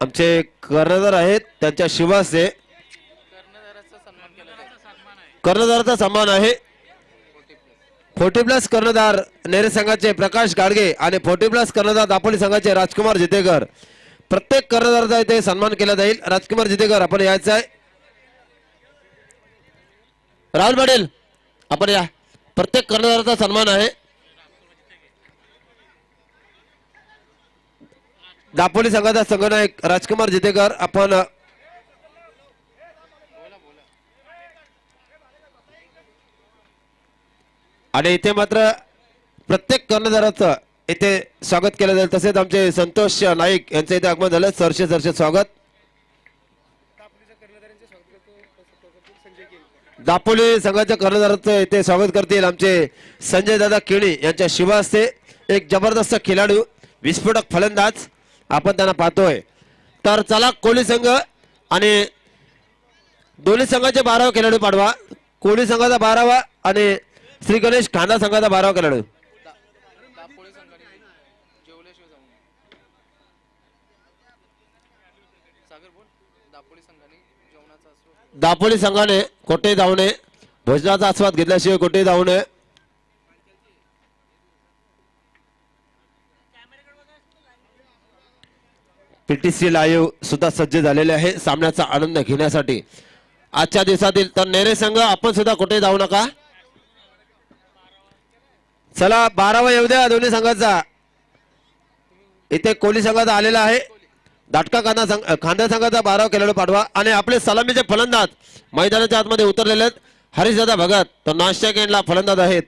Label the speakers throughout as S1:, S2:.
S1: आमचे कर्णधार आहेत त्यांच्या शिवासे कर्णधाराचा सन्मान आहे। 40+ कर्णधार नेरे संघाचे प्रकाश गाडगे आणि 40+ कर्णधार दापोली संघाचे राजकुमार जितेकर, प्रत्येक कर्णधाराचा इथे सन्मान केला जाईल। राजकुमार जितेकर आपण यायचं आहे। राहुल पाटील आपण या, प्रत्येक कर्णधाराचा सन्मान आहे। दापोली संघाचा संघनायक राजकुमार जितेकर आपण आणि इथे मात्र प्रत्येक कर्णधाराचं इथे स्वागत केलं जाईल। तसेच आमचे संतोष नाईक यांचं इथे आगमन झालं। सरसे स्वागत। दापोली संघाच्या कर्णधाराचं इथे स्वागत करतील आमचे संजय दादा केणी यांच्या शिवासे, एक जबरदस्त खेळाडू विस्फोटक फलंदाज आपण त्यांना पाहतोय। तर चला कोहली संघ आणि दोन्ही संघाचे 12वा खेळाडू पाठवा। कोहली संघाचा 12वा आणि श्री गणेश खांदा संघाचा 12वा खेळाडू। दापोली संघाने कोठे जाऊ नये, भोजनाचा आस्वाद घेतल्याशिवाय कोठे जाऊ नये। पीटीसी लाईव्ह सुद्धा सज्ज झालेले आहे सामन्याचा आनंद घेण्यासाठी आजच्या दिवसातील। तर नेरे संघ आपण सुद्धा कुठे जाऊ नका। चला 12वा येऊ द्या दोन्ही संघाचा। इथे कोहली संघाचा आलेला आहे। दाटका खांदा संघाचा 12वा खेळाडू पाठवा आणि आपले सलामीचे फलंदाज मैदानाच्या आतमध्ये उतरलेले आहेत। हरीशदादा भगत तर नाशिक एंडला फलंदाज आहेत।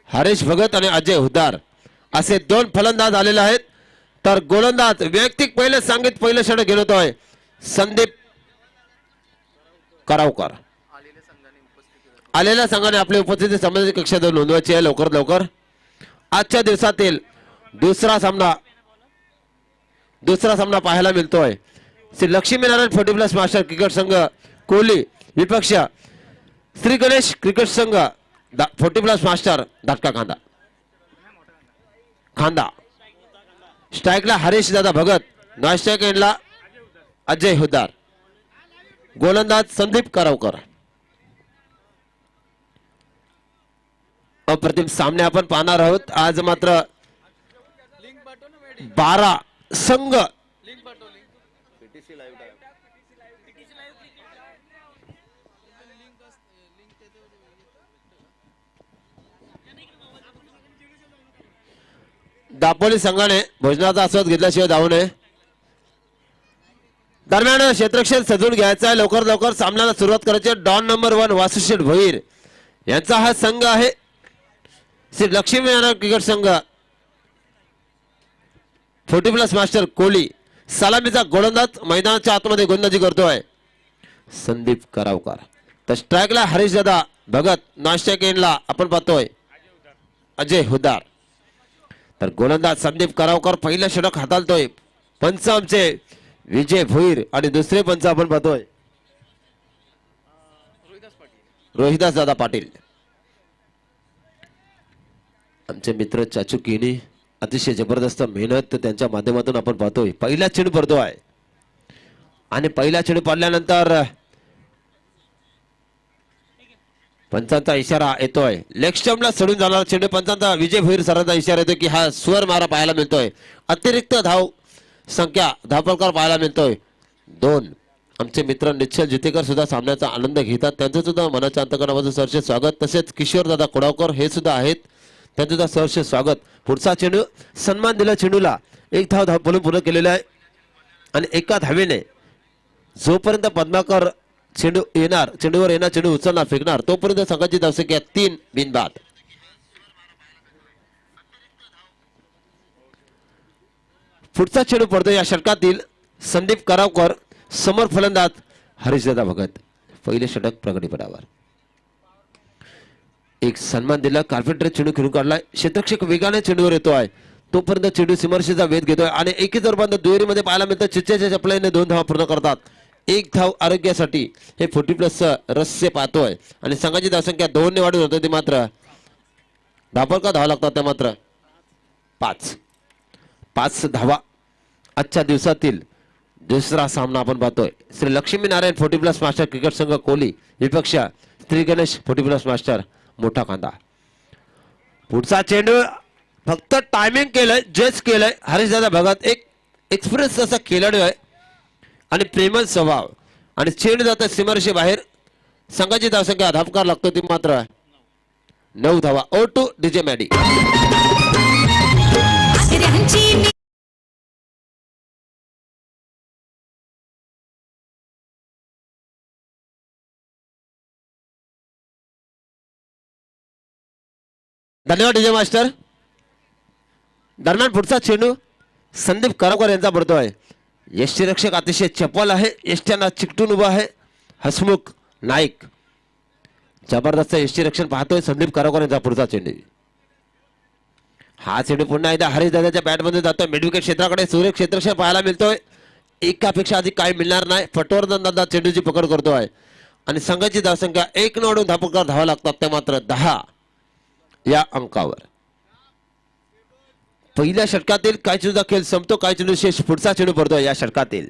S1: हरीश भगत आणि अजय हुद्दार असे दोन फलंदाज आलेले आहेत। तर गोलंदाज वैयक्तिक पहिले सांगित पहिले षटक घेतोय संदीप करावकर। आलेल्या संघाने आपली उपस्थिती संबंधित कक्षात नोंदवायची आहे लवकर लवकर। आजच्या दिवसातील दुसरा सामना पाहायला मिळतोय। श्री लक्ष्मीनारायण 40+ मास्टर क्रिकेट संघ कोहली विपक्ष श्री गणेश क्रिकेट संघ 40+ मास्टर दाटका खांदा। स्ट्राइकला हरीश दादा भगत, नाशिक एंडला अजय हुद्दार, गोलंदाज संदीप करावकर। अप्रतिम सामने आपण पाहणार आहोत। आज मात्र 12 संघ दापोली संघाने भोजनाचा आस्वाद घेतल्याशिवाय जाऊ नये। दरम्यान क्षेत्रक्षण सजून घ्यायचा आहे लवकर लवकर। सामन्याला सुरुवात करायची। डॉन नंबर 1 वासुशेठ भोईर यांचा हा संघ आहे। श्री लक्ष्मीनारायण क्रिकेट संघ 40+ मास्टर कोहली। सलामीचा गोलंदाज मैदानाच्या आतमध्ये गोलंदाजी करतोय संदीप करावकर। तर स्ट्राइकला हरीश दादा भगत, नाशिक एंडला आपण पाहतोय अजय हुद्दार। तर गोलंदाज संदीप करावकर पहिलं षटक हाताळतोय। पंच आमचे विजय भोईर आणि दुसरे पंच आपण पाहतोय रोहिदास दादा पाटील। आमचे मित्र चाचू केनी अतिशय जबरदस्त मेहनत त्यांच्या माध्यमातून आपण पाहतोय। पहिला चेंडू पडतोय आणि पहिला चेंडू पडल्यानंतर पंचांचा इशारा येतोय। लेग स्टंपला सोडून जाणारा चेंडू पंचांचा विजय भोईर सरांचा इशारा येतोय की हा स्वर मारा पाहायला मिळतोय। अतिरिक्त धाव संख्या धावफलकार पाहायला मिळतोय 2। आमचे मित्र निश्चल जितेकर सुद्धा सामन्याचा आनंद घेतात। त्यांचं सुद्धा मनाच्या अंतकरणापासून सहर्ष स्वागत। तसेच किशोर दादा कोडावकर हे सुद्धा आहेत, त्यांचं सुद्धा सहर्ष स्वागत। पुढचा चेंडू सन्मान दिला चेंडूला, एक धाव पूर्ण केलेला आहे आणि एका धावेने जोपर्यंत पद्माकर चेंडू येणार, चेंडूवर येणार, चेंडू उचलणार, फेकणार तोपर्यंत संघाची धावसंख्या 3 बिनबाद। पुढचा चेंडू पडतो या षटकातील संदीप करावकर, समोर फलंदाज हरीशदादा भगत। पहिले षटक प्रगतीपटावर एक सन्मान दिला, कार्पेंटर चेंडू खेळून काढलाय। क्षेत्रक्षक वेगाने चेंडूवर येतोय तोपर्यंत चेंडू सीमारेषेचा वेध घेतोय आणि एकीच बंद दुहेरीमध्ये पाहायला मिळतं. चिच्च्याच्या चपलाईने 2 धावा पूर्ण करतात. 1 धाव आरोग्यासाठी हे 40+ रस्से पाहतोय आणि संघाची धावसंख्या 2 ने वाढून होते. ती मात्र धावफलकावर धावा लागतात त्या मात्र 5 धावा. आजच्या दिवसातील दुसरा सामना आपण पाहतोय. श्री लक्ष्मीनारायण 40+ मास्टर क्रिकेट संघ कोहली विपक्ष श्री गणेश 40+ मास्टर मोठा कांदा. पुढचा चेंडू फक्त टायमिंग केलंय, जज केलंय. हरीश दादा भगत एक एक्सपिरियन्स असा खेळाडू आहे आणि प्रेमळ स्वभाव आणि चेंडू जातं सीमारेषे बाहेर. संघाची धावसंख्या धापकार लागतो ती मात्र 9 धावा. Oh to DJ Maddy. धन्यवाद डीजे मास्टर. दरम्यान पुढचा चेंडू संदीप करावकर यांचा पडतोय. यष्टीरक्षक अतिशय चपल आहे. यष्ट्यांना चिकटून उभा आहे हसमुख नाईक. जबरदस्त यष्टीरक्षण पाहतोय संदीप करावकर यांचा पुढचा चेंडू. हा चेंडू पुन्हा एकदा हरीश दादाच्या बॅटमध्ये जातोय. मिडविकेट क्षेत्राकडे सूर्य क्षेत्रक्षण पाहायला मिळतोय. एकापेक्षा अधिक काही मिळणार नाही. पटवर्धन दादा चेंडूची पकड करतोय आणि संघाची धावसंख्या 1 न वाढून धापकार धावा लागतात त्या मात्र 10 या अंकावर. पहिल्या षटकातील काय चेंडूचा खेळ संपतो, काय चेंडू शेष. पुढचा चेंडू पडतोय या षटकातील.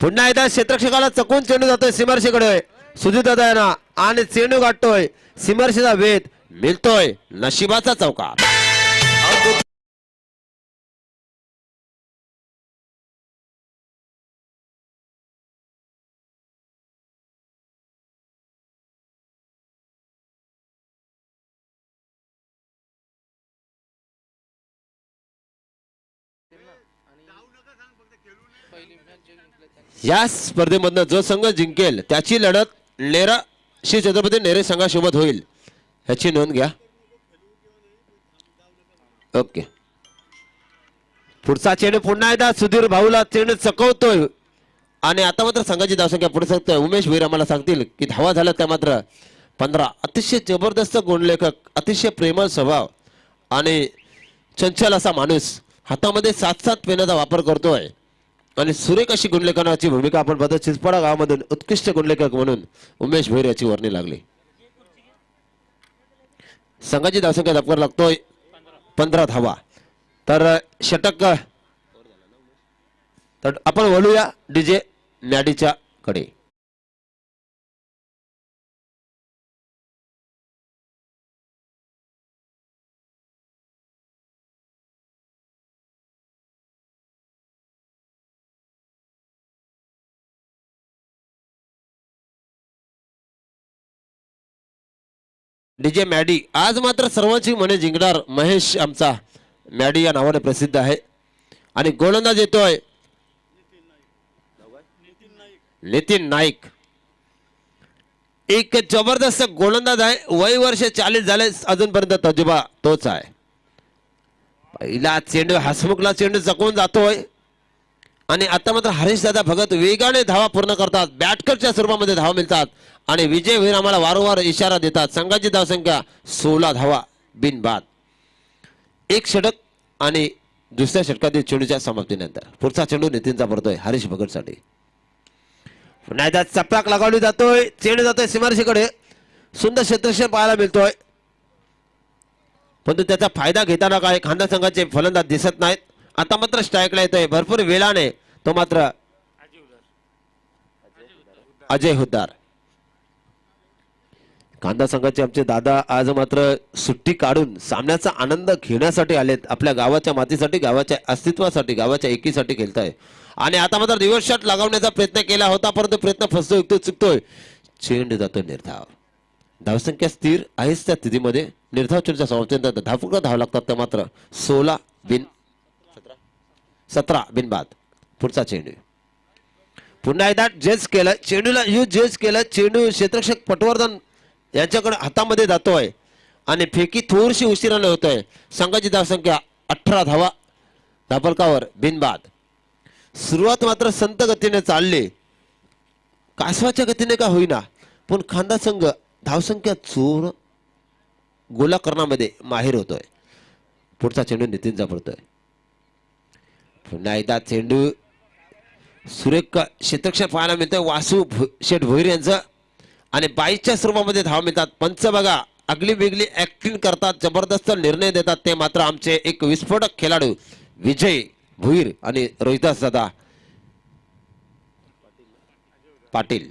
S1: पुन्हा एकदा क्षेत्रक्षकाला चकून चेंडू जातोय सीमारेषेकडे. सुजित दादा यांना आणि चेंडू गाठतोय. सीमारेषेचा वेध मिळतोय नशिबाचा चौकार. या स्पर्धेमधनं जो संघ जिंकेल त्याची लढत नेरा श्री छत्रपती नेरे संघासोबत होईल, ह्याची नोंद घ्या. ओके. पुढचा चेंडू पुन्हा एकदा सुधीर भाऊला चेंडू चकवतोय आणि आता मात्र संघाची धावसंख्या पुढे सरकतोय. उमेश भोईर आम्हाला सांगतील की धावा झाल्या त्या मात्र 15. अतिशय जबरदस्त गुणलेखक, अतिशय प्रेमळ स्वभाव आणि चंचल असा माणूस. हातामध्ये 7 पेनाचा वापर करतोय आणि सुरेख अशी गुणलेखनाची भूमिका आपण पाहतो. चिचपाडा गावामधून उत्कृष्ट गुणलेखक म्हणून उमेश भोईर याची वर्णी लागली. संघाची धावसंख्या धापकार लागतोय 15 धावा. तर षटक तर आपण वळूया डीजे मॅडीच्या कडे. डीजे मॅडी आज मात्र सर्वांची मने जिंकणार महेश आमचा मॅडी या नावाने प्रसिद्ध आहे आणि गोलंदाज येतोय नितीन नाईक. एक जबरदस्त गोलंदाज आहे. वय वर्ष 40 झाले, अजूनपर्यंत तजुर्बा तोच आहे. पहिला चेंडू हसमुखला चेंडू चकवून जातोय आणि आता मात्र हरीश दादा भगत वेगाने धावा पूर्ण करतात. बॅटकरच्या स्वरूपामध्ये धावा मिळतात आणि विजय भोईर आम्हाला वारंवार इशारा देतात. संघाची धावसंख्या 16 धावा बिनबाद. 1 षटक आणि दुसऱ्या षटकातील चेंडूच्या समाप्तीनंतर पुढचा चेंडू नितीनचा पडतोय हरीश भगतसाठी. पुन्हा एकदा चपराक लगावली जातोय. चेंडू जातोय सीमारेषेकडे. सुंदर क्षेत्रक्षण पाहायला मिळतोय परंतु त्याचा फायदा घेताना काय खांदा संघाचे फलंदाज दिसत नाहीत. आता मात्र स्ट्राईकला येतोय भरपूर वेळाने तो मात्र अजय हुद्दार. कांदा संघाचे आमचे दादा आज मात्र सुट्टी काढून सामन्याचा आनंद घेण्यासाठी आलेत. आपल्या गावाच्या मातीसाठी, गावाच्या अस्तित्वासाठी, गावाच्या एकीसाठी खेळताय आणि आता मात्र रिव्हर्स शॉट लगावण्याचा प्रयत्न केला होता परंतु प्रयत्न फसतोय, चुकतोय. चेंडू जातोय निर्धाव. धावसंख्या स्थिर आहेच त्या स्थितीमध्ये. निर्धाव चेंडूच्या समाप्तीनंतर धावफलकावर धावा लागतात त्या मात्र 17 बिनबाद. पुढचा चेंडू पुन्हा एकदा जज केलं. चेंडूला जज केलं. चेंडू क्षेत्ररक्षक पटवर्धन यांच्याकडे हातामध्ये जातोय आणि फेकी थोडीशी उशिराने होतोय. संघाची धावसंख्या 18 धावा धावफलकावर बिनबाद. सुरुवात मात्र संत गतीने चालली, कासवाच्या गतीने का होईना पण खांदा संघ धावसंख्या चोर गोला करण्यामध्ये माहिर होतोय. पुढचा चेंडू नितीनचा पडतोय. पुन्हा एकदा चेंडू सुरेख क्षेत्ररक्षण पाहायला मिळतोय वासू शेठ भोईर यांचं आणि 22च्या स्वरूपामध्ये धाव मिळतात. पंच बघा आगली वेगळी ऍक्टिंग करतात, जबरदस्त निर्णय देतात. ते मात्र आमचे एक विस्फोटक खेळाडू विजय भोईर आणि रोहिदास दादा पाटील.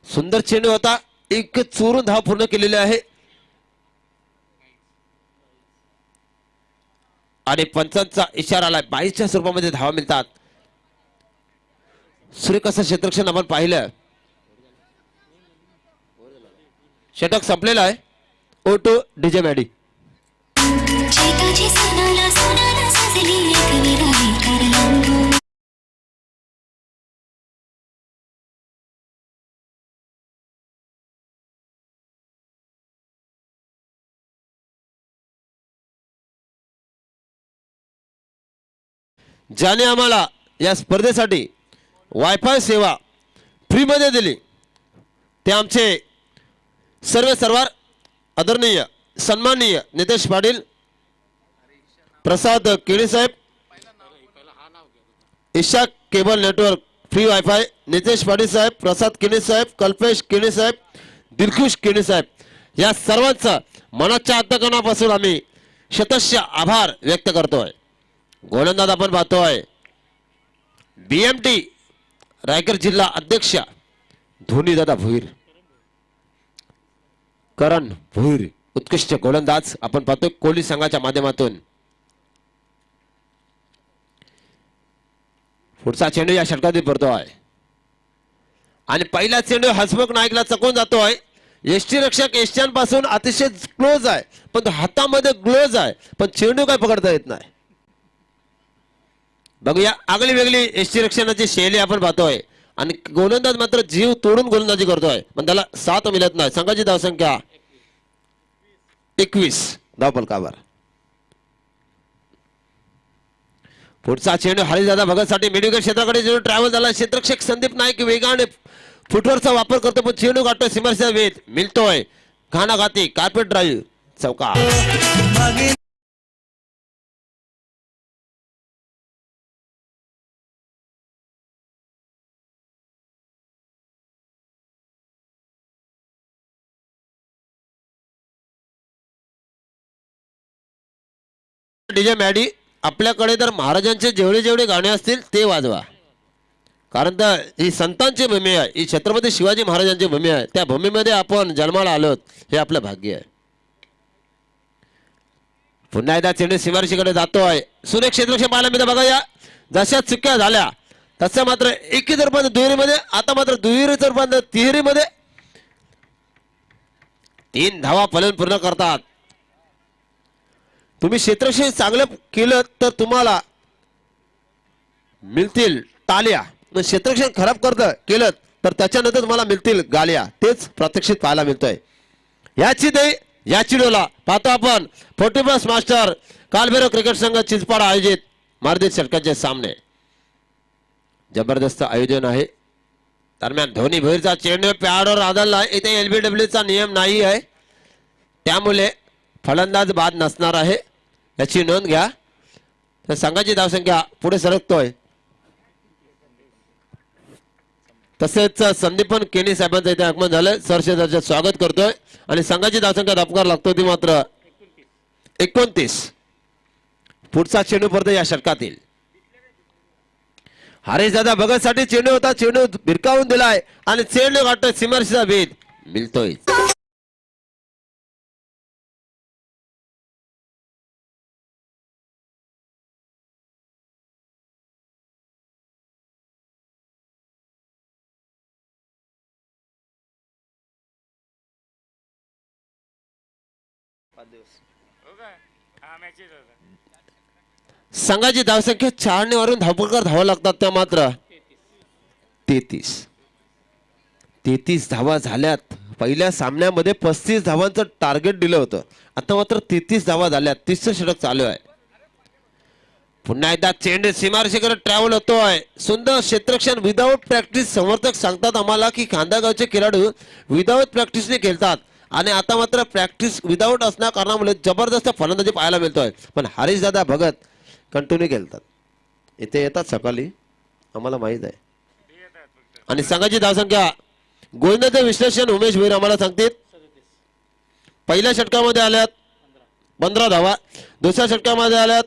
S1: सुंदर चेंडू होता, एक चोरून धाव पूर्ण केलेली आहे आणि पंचांचा इशारा आलाय. 22च्या स्वरूपामध्ये धावा मिळतात. सुरेख असं क्षेत्ररक्षण आपण पाहिलं. षटक संपलेलं आहे. ओटो डीजे मॅडी. ज्याने आम्हाला या स्पर्धेसाठी वायफाय सेवा फ्री मध्ये दिली ते आमचे सर्वार आदरणीय सन्माननीय नितेश पाटील, प्रसाद केणी साहेब, Isha cable network free wifi Nitesh Patil साहेब, प्रसाद केणी साहेब, कल्पेश केणी साहेब, दिलखुश केणी साहेब, या सर्वांचा मनाच्या अंतःकरणापासून आम्ही शतश आभार व्यक्त करतोय. गोलंदाज आपण पाहतोय बीएमटी रायगड जिल्हा अध्यक्ष धोनी दादा भोईर, करण भोईर उत्कृष्ट गोलंदाज आपण पाहतोय कोहली संघाच्या माध्यमातून. पुढचा चेंडू या षटकातील पडतोय आणि पहिला चेंडू हसमुख नाईकला चकवून जातोय. एसटी रक्षक एशियन पासून अतिशय क्लोज आहे, पण हातामध्ये ग्लोज आहे, पण चेंडू काय पकडता येत नाही. बघूया आगली वेगळी एसटी रक्षणाची शैली आपण पाहतोय आणि गोलंदाज मात्र जीव तोडून गोलंदाजी करतोय, पण त्याला साथ मिळत नाही. संघाची धावसंख्या 21 धावफलकावर. पुढचा चेंडू हरिदादा भगतसाठी मिडविकेट क्षेत्राकडे चेंडू ट्रॅव्हल झाला. क्षेत्ररक्षक संदीप नाईक वेगाने फुटवर्कचा वापर करतो, पण चेंडू गाठतोय सीमारेषेचा वेध मिळतोय. घाणाघाती कार्पेट ड्राईव्ह चौका. डीजे मॅडी आपल्याकडे तर महाराजांचे जेवढे जेवढे गाणे असतील ते वाजवा, कारण तर ही संतांची भूमी आहे, ही छत्रपती शिवाजी महाराजांची भूमी आहे. त्या भूमीमध्ये आपण जन्माला आलोत हे आपलं भाग्य आहे. पुन्हा एकदा चेंडू सीमारेषेकडे जातोय. सुरेख क्षेत्ररक्षण पाहायला मिळतं. बघा या जशा चुक्या झाल्या तसं मात्र एकी रूपांतर दुहेरीमध्ये, आता मात्र दुहेरीचं रूपांतर तिहेरीमध्ये 3 धावा फलन पूर्ण करतात. तुम्ही क्षेत्ररक्षण चांगलं केलं तर तुम्हाला मिळतील टाळ्या, क्षेत्ररक्षण खराब केलं तर त्याच्यानंतर तुम्हाला मिळतील गाल्या. तेच प्रत्यक्षित पाहायला मिळतंय. याची डोला पाहतो आपण 40+ मास्टर कालभैरव क्रिकेट संघ चिंचपाडा आयोजित मारदीत षटकांचे सामने. जबरदस्त आयोजन आहे. दरम्यान धोनी भोईरचा चेंडू पॅडवर आदळला. इथे LBWचा नियम नाही आहे, त्यामुळे फलंदाज बाद नसणार आहे, याची नोंद घ्या. तर संघाची धावसंख्या पुढे सरकतोय. तसेच संदीपन केनी साहेबांचं इथे आगमन झालं. सरसेदाचं स्वागत करतोय आणि संघाची धावसंख्या धपकार लागतो ती मात्र 29. पुढचा चेंडू पडतो या षटकातील. हरीशदादा भगतसाठी चेंडू होता, चेंडू भिरकावून दिलाय आणि चेंडू गाठतोय सीमारेषेचा भेद मिळतोय. संघाची धावसंख्या 4 ने वरून धावपळकर धावा लागतात, त्या मात्र 33 धावा झाल्यात. पहिल्या सामन्यामध्ये 35 धावांचं टार्गेट दिलं होतं, आता मात्र 33 धावा झाल्यात. 30चं षटक चालू आहे. पुन्हा एकदा चेंडू सीमारेषेकडे ट्रॅव्हल होतोय. सुंदर क्षेत्ररक्षण विदाऊट प्रॅक्टिस. समर्थक सांगतात आम्हाला की खांदागावचे खेळाडू विदाऊट प्रॅक्टिसने खेळतात आणि आता मात्र प्रॅक्टिस विदाऊट असण्या कारणामुळे जबरदस्त फलंदाजी पाहायला मिळतोय. पण हरीश दादा भगत कंटिन्यू खेळतात. इथे येतात सकाळी आम्हाला माहित आहे. आणि संघाची धावसंख्या गोलंदाजीचे विश्लेषण उमेश भोईर आम्हाला सांगतील. पहिल्या षटकामध्ये आल्यात 15 धावा, दुसऱ्या षटकामध्ये आल्यात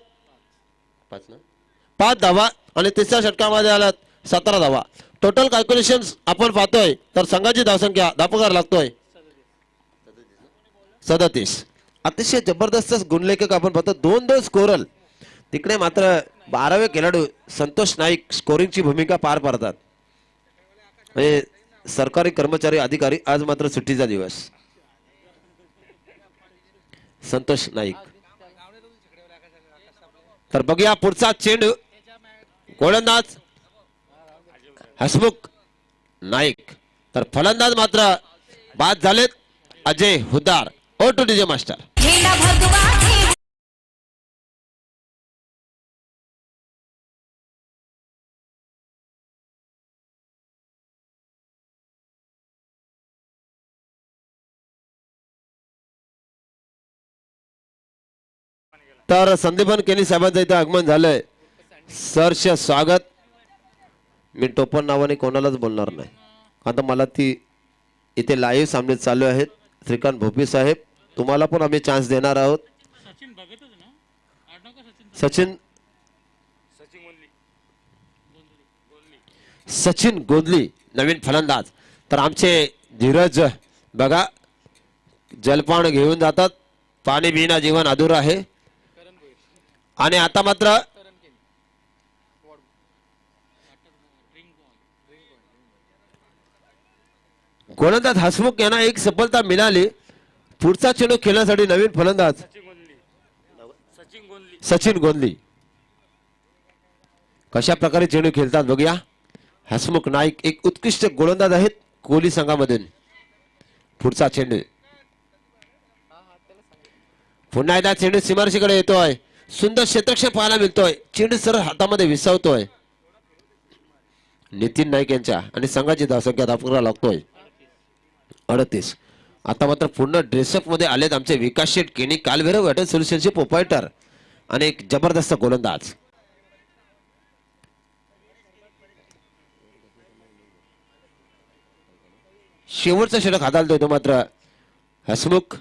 S1: 5 धावा आणि तिसऱ्या षटकामध्ये आल्यात 17 धावा. टोटल कॅल्क्युलेशन आपण पाहतोय तर संघाची धावसंख्या धापकार लागतोय 37. अतिशय जबरदस्त गुणलेखक आपण पाहतो. 2-2 स्कोरल. तिकडे मात्र 12वे खेळाडू संतोष नाईक स्कोरिंगची भूमिका पार पाडतात. म्हणजे सरकारी कर्मचारी अधिकारी आज मात्र सुट्टीचा दिवस. संतोष नाईक. तर बघूया पुढचा चेंडू. गोलंदाज हसमुख नाईक. तर फलंदाज मात्र बाद झालेत Ajay Huddar. O to DJ master. तर संदीपन केनी साहेबांचं इथे आगमन झालंय. सरच स्वागत. मी टोपण नावाने कोणालाच बोलणार नाही. आता मला ती इथे लाईव्ह सामने चालू आहेत. श्रीकांत भोपी साहेब तुम्हाला पण आम्ही चान्स देणार आहोत. सचिन गोंधली नवीन फलंदाज. तर आमचे धीरज बघा जलपान घेऊन जातात. पाणी बिना जीवन अधुरा आहे. आणि आता मात्र गोलंदाज हसमुख यांना एक सफलता मिळाली. पुढचा चेंडू खेळण्यासाठी नवीन फलंदाज सचिन गोंधली कशा प्रकारे चेंडू खेळतात बघूया. हसमुख नाईक एक उत्कृष्ट गोलंदाज आहेत कोहली संघामधून. पुढचा चेंडू पुन्हा एकदा चेंडू सीमारेषेकडे येतोय. सुंदर क्षेत्रक्षण पाहायला मिळतोय. चेंडू सरळ हातामध्ये विसावतोय नितीन नाईक यांच्या. आणि संघाची धावसंख्या धापकरा लागतोय 38. आता मात्र पूर्ण ड्रेसअप मध्ये आलेत आमचे विकास शेठ केनी कालभैरव वॉटर सोल्युशनचे प्रोप्रायटर आणि एक जबरदस्त गोलंदाज. शेवटचा षटक हाताळतोय तो मात्र हसमुख.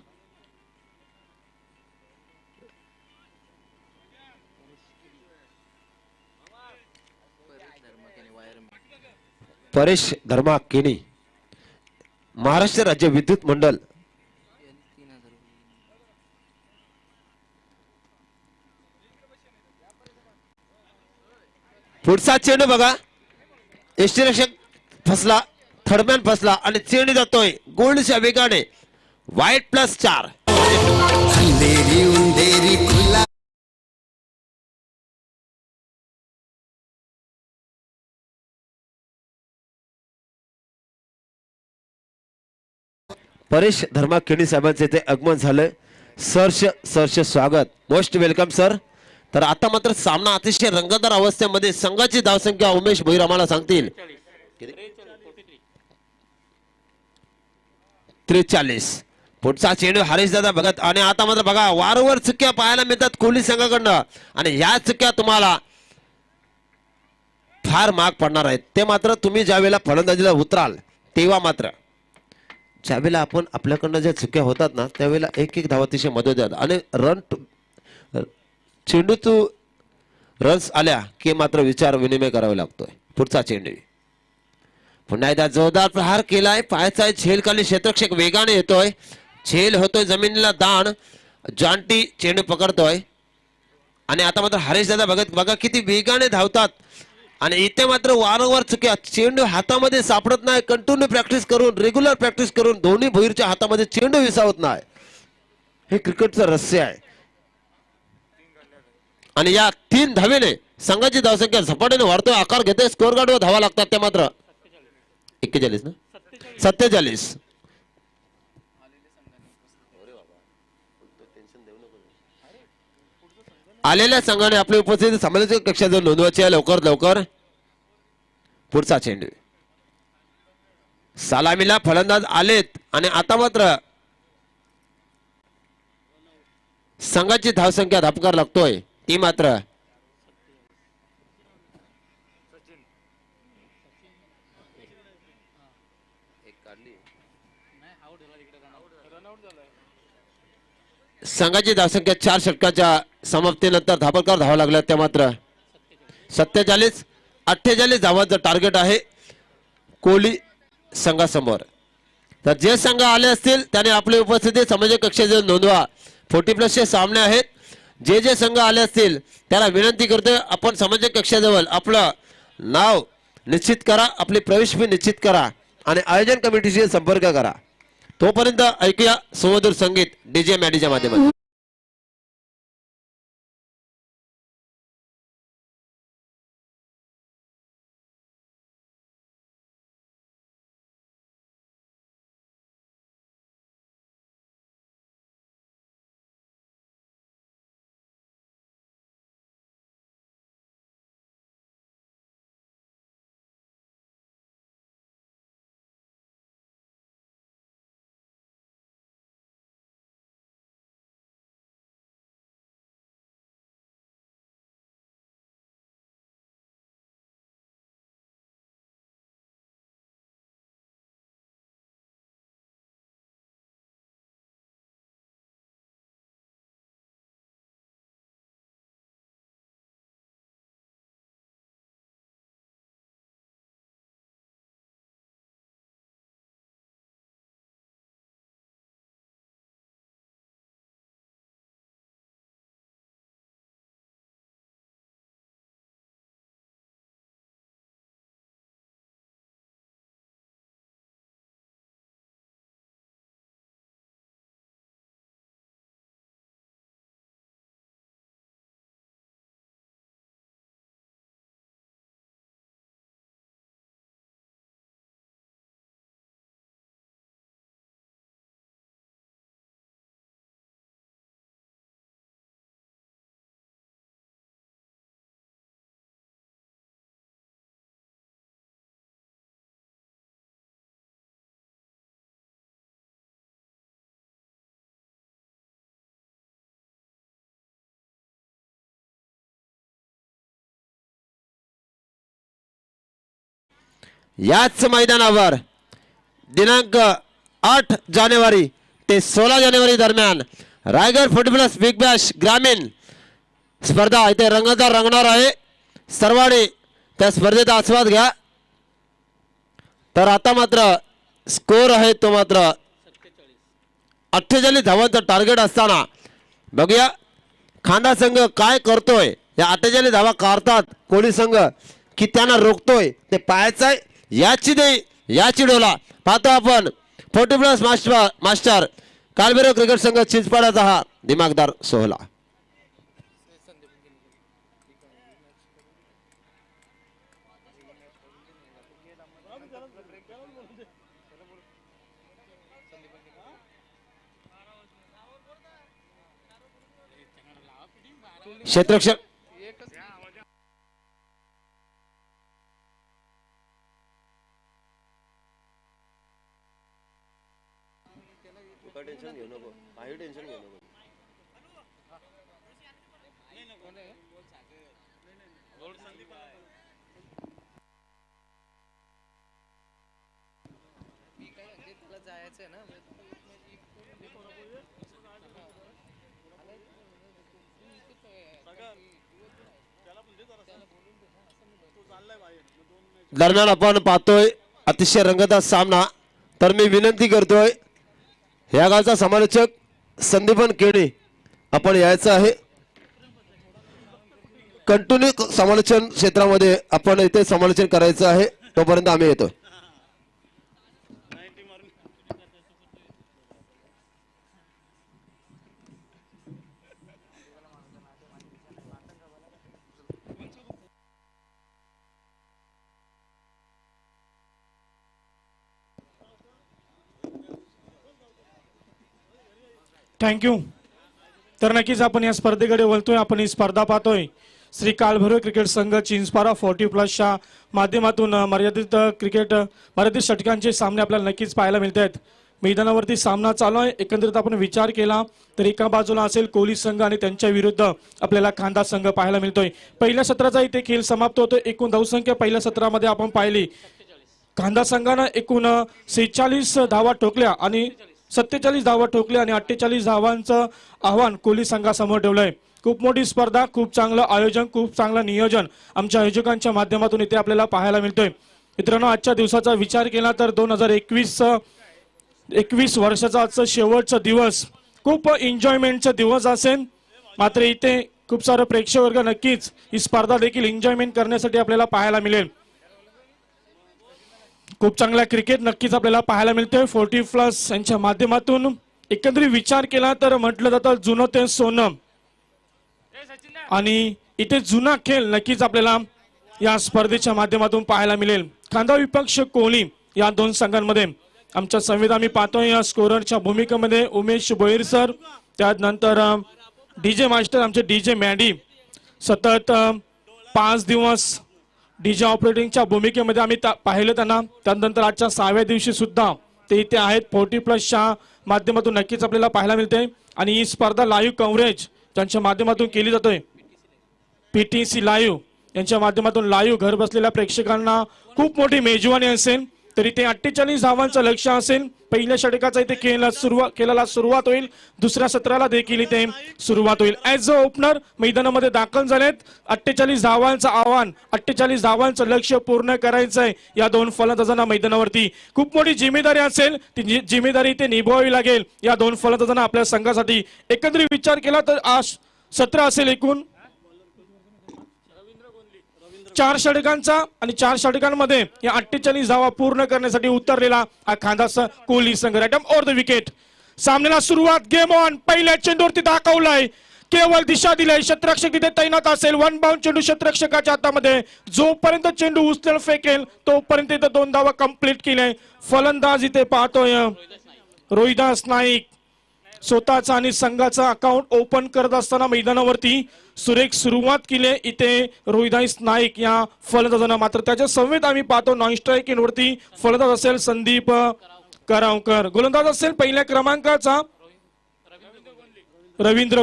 S1: परेश धर्मा केनी महाराष्ट्र राज्य विद्युत मंडळ. पुढचा चेंडू बघा. यष्टीरक्षक फसला. थर्डमॅन फसला आणि चेंडू जातोय गोल्डच्या वेगाने. वाईट +4. परेश धर्मा केणी साहेबांचे ते आगमन झालं. सरच स्वागत. Most welcome sir. तर आता मात्र सामना अतिशय रंगतदार अवस्थेमध्ये. संघाची धावसंख्या उमेश भोईर आम्हाला सांगतील 43. पुढचा चेंडू हरीश दादा भगत. आणि आता मात्र बघा वारंवार चुक्या पाहायला मिळतात कोहली संघाकडनं. आणि या चुक्या तुम्हाला फार महाग पडणार आहेत. ते मात्र तुम्ही ज्यावेळेला फलंदाजीला उतराल तेव्हा मात्र ज्यावेळेला आपण आपल्याकडनं ज्या चुक्या होतात ना त्यावेळेला एक धाव अतिशय मदत देतात. आणि चेंडू तू रन्स आल्या की मात्र विचार विनिमय करावा लागतोय. पुढचा चेंडू पुन्हा एकदा जोरदार प्रहार केलाय. पायाचा झेल खाली क्षेत्रक्षक वेगाने येतोय. झेल होतोय जमिनीला दाण. जॉन्टी चेंडू पकडतोय. आणि आता मात्र हरीश दादा भगत बघा किती वेगाने धावतात. आणि इथे मात्र वारंवार चुक्या. चेंडू हातामध्ये सापडत नाही. कंटिन्यू प्रॅक्टिस करून रेग्युलर प्रॅक्टिस करून दोन्ही भोईरच्या हातामध्ये चेंडू विसावत नाही. हे क्रिकेटचं रहस्य आहे. आणि या 3 धावेने संघाची धावसंख्या झपाट्याने वाढतोय. आकार घेते. स्कोअर कार्डवर धावा लागतात ते मात्र 41 ना 47. आलेल्या संघाने आपली उपस्थिती समालोचक कक्षा जर नोंदवायची आहे लवकर. पुढचा चेंडू सलामीला फलंदाज आलेत. आणि आता मात्र संघाची धावसंख्या धापकार लागतोय ती मात्र संघाची धावसंख्या 4 षटकाच्या समाप्तीनंतर धापकर धावा लागल्या त्या मात्र 47-48 धावांचं टार्गेट आहे कोहली संघासमोर. तर जे संघ आले असतील त्याने आपली उपस्थिती सामाजिक कक्षेत नोंदवा. 40+ सामने आहेत. जे जे संघ आले असतील त्याला विनंती करतोय आपण सामाजिक कक्षाजवळ आपलं नाव निश्चित करा, आपली प्रवेश फी निश्चित करा आणि आयोजन कमिटीशी संपर्क करा. तोपर्यंत ऐकूया सुमधुर संगीत डीजे मॅडीच्या माध्यमातून. याच मैदानावर दिनांक 8 जानेवारी ते 16 जानेवारी दरम्यान रायगड 40+ बिग बॅश ग्रामीण स्पर्धा इथे रंगतदार रंगणार आहे. सर्वांनी त्या स्पर्धेचा आस्वाद घ्या. तर आता मात्र स्कोर आहे तो मात्र 48 धावांचा टार्गेट असताना बघूया खांदा संघ काय करतोय. या 48 धावा काढतात कोहली संघ की त्यांना रोखतोय ते पाहायचं आहे. याची डोला पाहतो आपण 40+ मास्टर कालभैरव क्रिकेट संघ चिंचपाडाचा हा दिमागदार सोहळा. क्षेत्ररक्षक टेन्शन घेऊ नको, काही टेन्शन घेऊ नको. जायचंय ना दरम्यान आपण पाहतोय अतिशय रंगतदार सामना. तर मी विनंती करतोय या गावचा समालोचक संदीपन केणे आपण यायचं आहे. कंटिन्यू समालोचन क्षेत्रामध्ये आपण इथे समालोचन करायचं आहे. तोपर्यंत आम्ही येतोय.
S2: थँक्यू. तर नक्कीच आपण या स्पर्धेकडे वळतोय. आपण ही स्पर्धा पाहतोय श्री कालभैरव क्रिकेट संघ चिंचपाडा 40+ माध्यमातून मर्यादित षटकांचे सामने आपल्याला नक्कीच पाहायला मिळत आहेत. मैदानावरती सामना चालू आहे. एकंदरीत आपण विचार केला तर एका बाजूला असेल कोहली संघ आणि त्यांच्या विरुद्ध आपल्याला खांदा संघ पाहायला मिळतोय. पहिल्या सत्राचा इथे खेळ समाप्त होतोय. एकूण धावसंख्या पहिल्या सत्रामध्ये आपण पाहिली, खांदा संघानं एकूण 46 धावा ठोकल्या आणि 47 धावा ठोकल्या आणि 48 धावांचं आव्हान कोहली संघासमोर ठेवलंय. खूप मोठी स्पर्धा, खूप चांगलं आयोजन, खूप चांगलं नियोजन आमच्या आयोजकांच्या माध्यमातून इथे आपल्याला पाहायला मिळतोय. मित्रांनो, आजच्या दिवसाचा विचार केला तर 2021 वर्षाचा आजचा शेवटचा दिवस खूप एन्जॉयमेंटचा दिवस असेल. मात्र इथे खूप सारे प्रेक्षक वर्ग नक्कीच ही स्पर्धा देखील एन्जॉयमेंट करण्यासाठी आपल्याला पाहायला मिळेल. खूप चांगला क्रिकेट नक्कीच आपल्याला पाहायला मिळतोय 40+ यांच्या माध्यमातून. एकंदरीत विचार केला तर म्हटलं जातं जुनं ते सोनं आणि इथे जुना खेळ नक्कीच आपल्याला या स्पर्धेच्या माध्यमातून पाहायला मिळेल. खांदा विपक्ष कोहली या दोन संघांमध्ये आमच्या संवेद आम्ही पाहतोय या स्कोररच्या भूमिकेमध्ये उमेश भोईर सर, त्यानंतर डीजे मास्टर आमचे डीजे मॅडी सतत 5 दिवस डीजे ऑपरेटिंगच्या भूमिकेमध्ये आम्ही पाहिलं त्यांना. त्यानंतर आजच्या 6व्या दिवशी सुद्धा ते इथे आहेत 40+च्या माध्यमातून नक्कीच आपल्याला पाहायला मिळते. आणि ही स्पर्धा लाईव्ह कव्हरेज त्यांच्या माध्यमातून केली जातोय. पीटीसी लाईव्ह यांच्या माध्यमातून लाईव्ह घर बसलेल्या प्रेक्षकांना खूप मोठी मेजवानी असेल. तरी ते 48 धावांचं लक्ष्य असेल. पहिल्या षटकाचा इथे खेळाला सुरुवात होईल. दुसऱ्या सत्राला देखील इथे सुरुवात होईल. ऍज अ ओपनर मैदानामध्ये दाखल झालेत. 48 धावांचं आव्हान, 48 धावांचं लक्ष्य पूर्ण करायचंय या दोन फलंदाजांना. मैदानावरती खूप मोठी जिम्मेदारी असेल, ती जिम्मेदारी इथे निभावावी लागेल या दोन फलंदाजांना आपल्या संघासाठी. एकंदरीत विचार केला तर आज सत्र असेल एकूण 4 षटकांचा आणि 4 षटकांमध्ये या 48 धावा पूर्ण करण्यासाठी उतरलेला हा खांदा कोहली संघ. Right over the wicket. सामन्याला सुरुवात. Game on. पहिल्या चेंडूवरती दाखवलाय, केवळ दिशा दिलाय. क्षेत्ररक्षक तिथे तैनात असेल. 1 बाउंड चेंडू क्षेत्ररक्षकाच्या हातामध्ये. जोपर्यंत चेंडू उचलेल फेकेल तोपर्यंत इथे 2 धावा कंप्लीट केल्या. फलंदाज इथे पाहतोय रोहिदास नाईक. स्वतःचा आणि संघाचा अकाउंट ओपन करत असताना मैदानावरती सुरेख सुरुवात केली इथे रोहिदास नाईक या फलंदाजांना. मात्र त्याच्या संवेद आम्ही पाहतो नॉन स्ट्राईक वरती फलंदाज असेल संदीप करावकर. गोलंदाज असेल पहिल्या क्रमांकाचा रवींद्र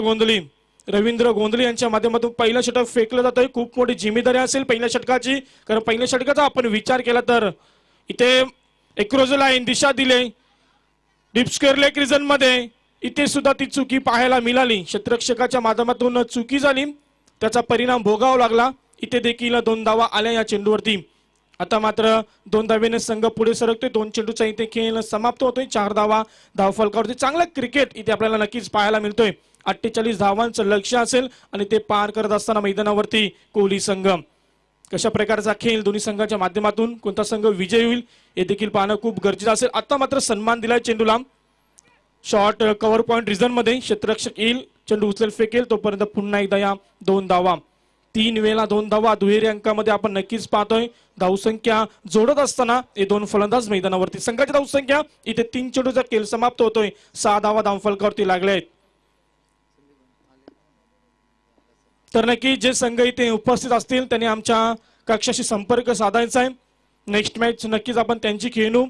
S2: गोंधली यांच्या माध्यमातून पहिलं षटक फेकलं जातंय. खूप मोठी जिम्मेदारी असेल पहिल्या षटकाची, कारण पहिल्या षटकाचा आपण विचार केला तर इथे एक्रोज लाईन दिशा दिले डीप स्क्वेअर लेग रिजन मध्ये. इथे सुद्धा ती चुकी पाहायला मिळाली. क्षेत्ररक्षकाच्या माध्यमातून चुकी झाली, त्याचा परिणाम भोगावा लागला. इथे देखील 2 धावा आल्या या चेंडूवरती. आता मात्र 2 धावेने संघ पुढे सरकतोय. 2 चेंडूचा इथे खेळ समाप्त होतोय. 4 धावा धावफलकावरती. चांगला क्रिकेट इथे आपल्याला नक्कीच पाहायला मिळतोय. 48 धावांचं लक्ष्य असेल आणि ते पार करत असताना मैदानावरती कोहली संघ. कशा प्रकारचा खेळ दोन्ही संघाच्या माध्यमातून कोणता संघ विजयी होईल हे देखील पाहणं खूप गरजेचं असेल. आता मात्र सन्मान दिलाय चेंडूला. शॉर्ट कव्हर पॉइंट रिझन मध्ये क्षेत्ररक्षक येईल, चेंडू उचलेल फेकेल तोपर्यंत पुन्हा एकदा या 2 धावा. 3 वेळा 2 धावा दुहेरी अंकामध्ये आपण नक्कीच पाहतोय. धावसंख्या जोडत असताना हे 2 फलंदाज मैदानावरती. संघाची धावसंख्या इथे 3 चेंडूचा खेळ समाप्त होतोय. 6 धावा धावफलकावरती लागले आहेत. तर नक्की जे संघ इथे उपस्थित असतील त्यांनी आमच्या कक्षाशी संपर्क साधायचा आहे. नेक्स्ट मॅच नक्कीच आपण त्यांची खेळू